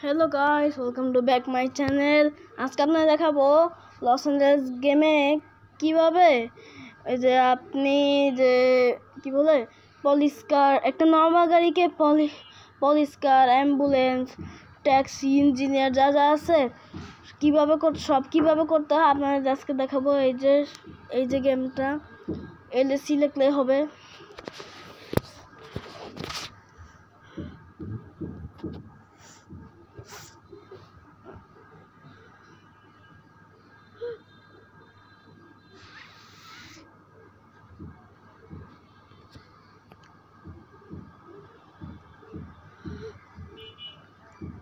Hello guys, welcome to back my channel. আজকে আপনাদের দেখাবো লস অ্যাঞ্জেলেস গেমে কিভাবে এই যে আপনি যে কি বলে পুলিশ কার, একটা নর্মাল গাড়িকে পুলিশ কার, অ্যাম্বুলেন্স, ট্যাক্সি, ইঞ্জিনিয়ার যা যা আছে সব কিভাবে করতে হয় আপনাদের আজকে দেখাবো। এই যে গেমটা এলএসি লিখলে হবে।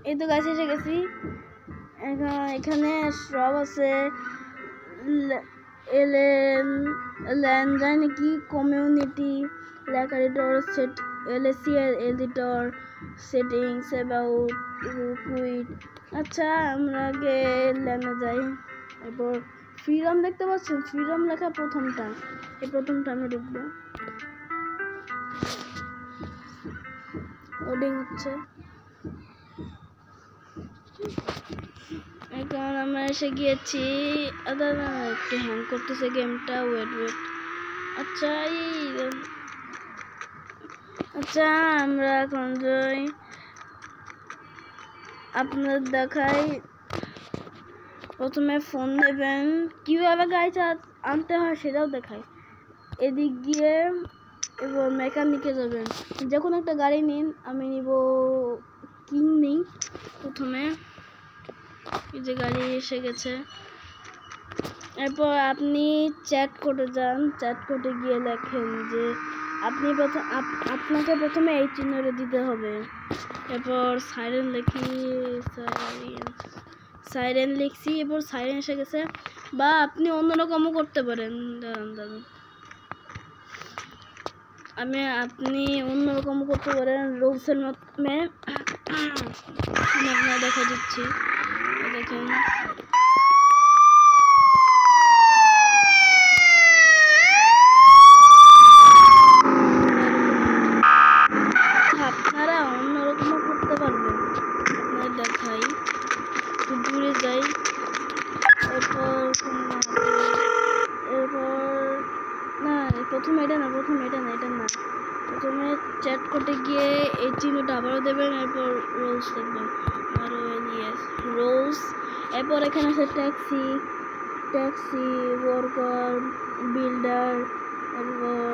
এই তো গাছ এসে গেছি। এখানে সব আছে, জানি কি কমিউনিটি লেখার set, L A C editor, settings, about, quit. আচ্ছা, আমরা আগে ল্যান্ডে যাই। এরপর ফ্রিডম দেখতে পাচ্ছেন, ফ্রিডম লেখা প্রথমটা আমরা ঢুকবো। লোডিং হচ্ছে। এখন আমরা এসে গিয়েছি। একটু হ্যাং করতেছে গেমটা, ওয়েট। আচ্ছা আমরা এখন যাই, আপনাদের দেখাই। প্রথমে ফোন নেবেন, কিভাবে গাড়ি আনতে হয় সেটাও দেখাই। এদিক গিয়ে এবার মেকানিকে যাবেন, যে কোনো একটা গাড়ি নিন। আমি নিব কিং নিই প্রথমে। এই যে গাড়ি এসে গেছে। এরপর আপনি চ্যাট কোডে যান, চ্যাট কোডে গিয়ে লেখেন যে আপনাকে প্রথমে এই চিহ্নটা দিতে হবে। এরপর সাইরেন লিখছি। এরপর সাইরেন এসে গেছে। বা আপনি অন্যরকমও করতে পারেন, আপনি অন্যরকমও করতে পারেন রুলসের মাধ্যমে। আপনারা দেখা দিচ্ছি, দেখেন। আপনারা অন্যরকমও করতে পারবেন, আপনাদের দেখাই। একটু দূরে যাই। এরপর না, প্রথমে এটা না, প্রথমে চ্যাট করতে গিয়ে এই চিহ্নটা আবারও দেবেন। এরপর রোলস দেখবেন, রোলস। এরপর এখানে আছে ট্যাক্সি, ওয়ার্কার, বিল্ডার, এরপর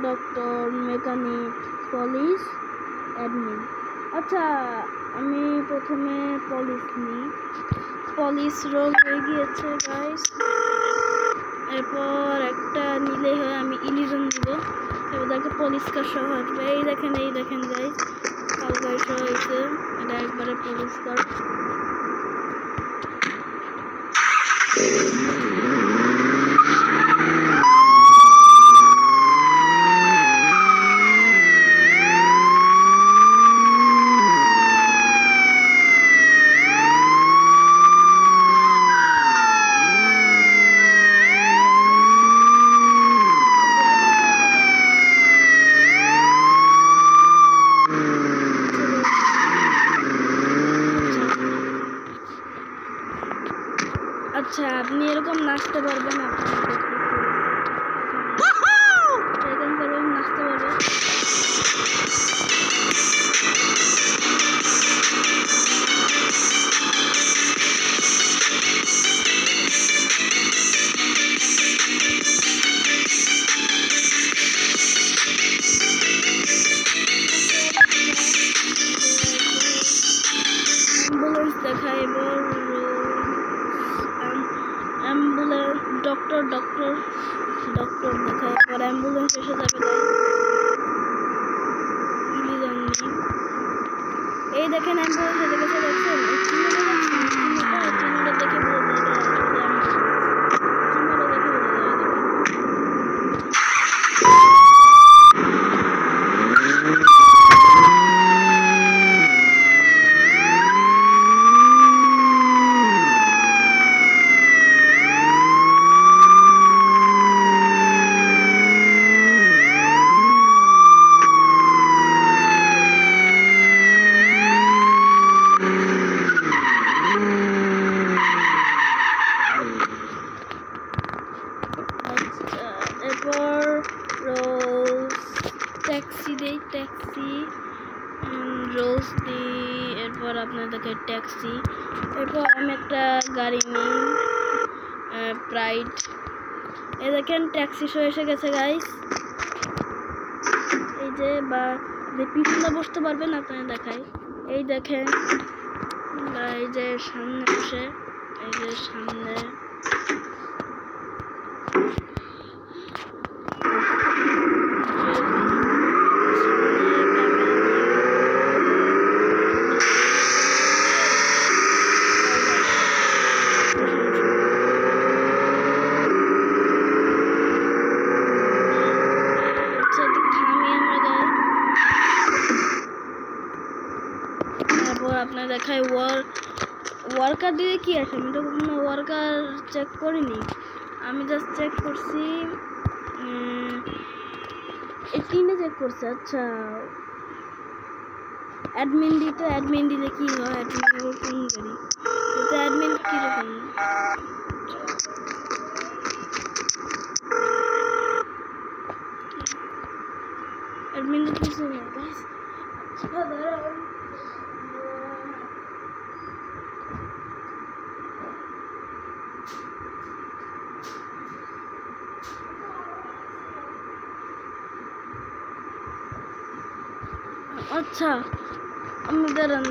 ডক্টর, মেকানিক, পুলিশ, অ্যাডমিন। আচ্ছা, আমি প্রথমে পুলিশ নিই। পুলিশ রোল হয়ে গিয়েছে গাইস। এরপর একটা নিলেই হয়, আমি ইলিজন দিব। এবার দেখে পুলিশ কার সহ আসবে। এই দেখেন গাইস, কালো গাড়ি সহ হয়েছে। এটা একবারে পুলিশ কার। আচ্ছা, আপনি এরকম নাচতে পারবেন, নাচতে পারবেন। অ্যাম্বুলেন্স দেখাই। এবার অ্যাম্বুলেন্স, ডক্টর দেখায়। পর অ্যাম্বুলেন্স এসে যাবে। এই দেখেন অ্যাম্বুলেন্স এসে গেছে, দেখছেন? চিহ্নটা দেখে বলবো এটা। এবার আপনার দেখে ট্যাক্সি, এরপর আমি একটা গাড়ি নিই প্রাইড। এই দেখেন ট্যাক্সি শো এসে গেছে গাইস। এই যে বা পিছনে বসতে পারবেন, আপনারা দেখাই। এই দেখেন এই যে সামনে বসে, এই যে সামনে আপনার দেখায় ওয়ার্কার দিয়ে কি আছে, আমি তো কখনো ওয়ার্কার চেক করিনি। আমি জাস্ট চেক করছি এই তিনটে চেক করছি। আচ্ছা অ্যাডমিন দিতে, অ্যাডমিন দিলে কি হয়, অ্যাডমিন কোন গাড়ি এটা, অ্যাডমিন কীরকম অ্যাডমিন কিছু নেই গাইস। আচ্ছা আমি দাঁড়ান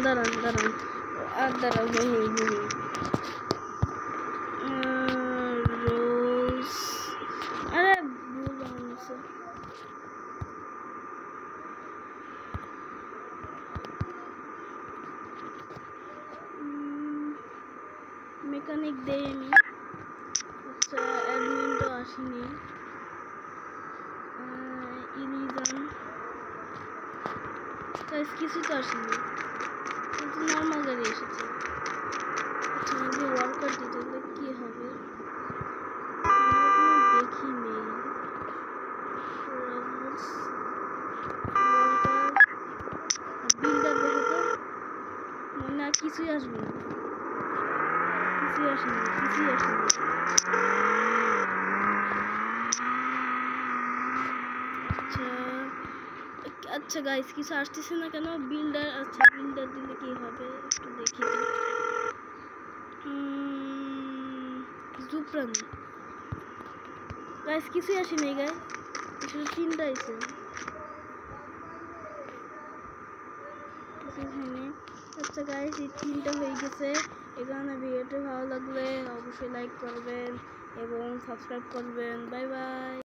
রোজ, আরে ভুল হয়েছে। মেকানিক দেই আমি। আচ্ছা অ্যাডমিন তো আসেনি, ইলিজন কিছু তো আসেনি, কিন্তু নর্মাল গাড়ি এসেছে। আচ্ছা যদি ওয়ার্কার দিতে হলে কি হবে দেখি নেই। বিল্ডার দেখো তো, না কিছুই আসবে না, কিছুই আসেনি। আচ্ছা গাইস কিছু আসতেছে না কেন, বিল্ডার। আচ্ছা বিল্ডার দিলে কি হবে একটু দেখি তো। জুপ্রানি গাইস কিছুই আসেনি গাইস, শুধু তিনটা আইছে। আচ্ছা গাইস এই তিনটা হয়ে গেছে। এখানে ভিডিওটি ভালো লাগলে অবশ্যই লাইক করবেন এবং সাবস্ক্রাইব করবেন। Bye bye.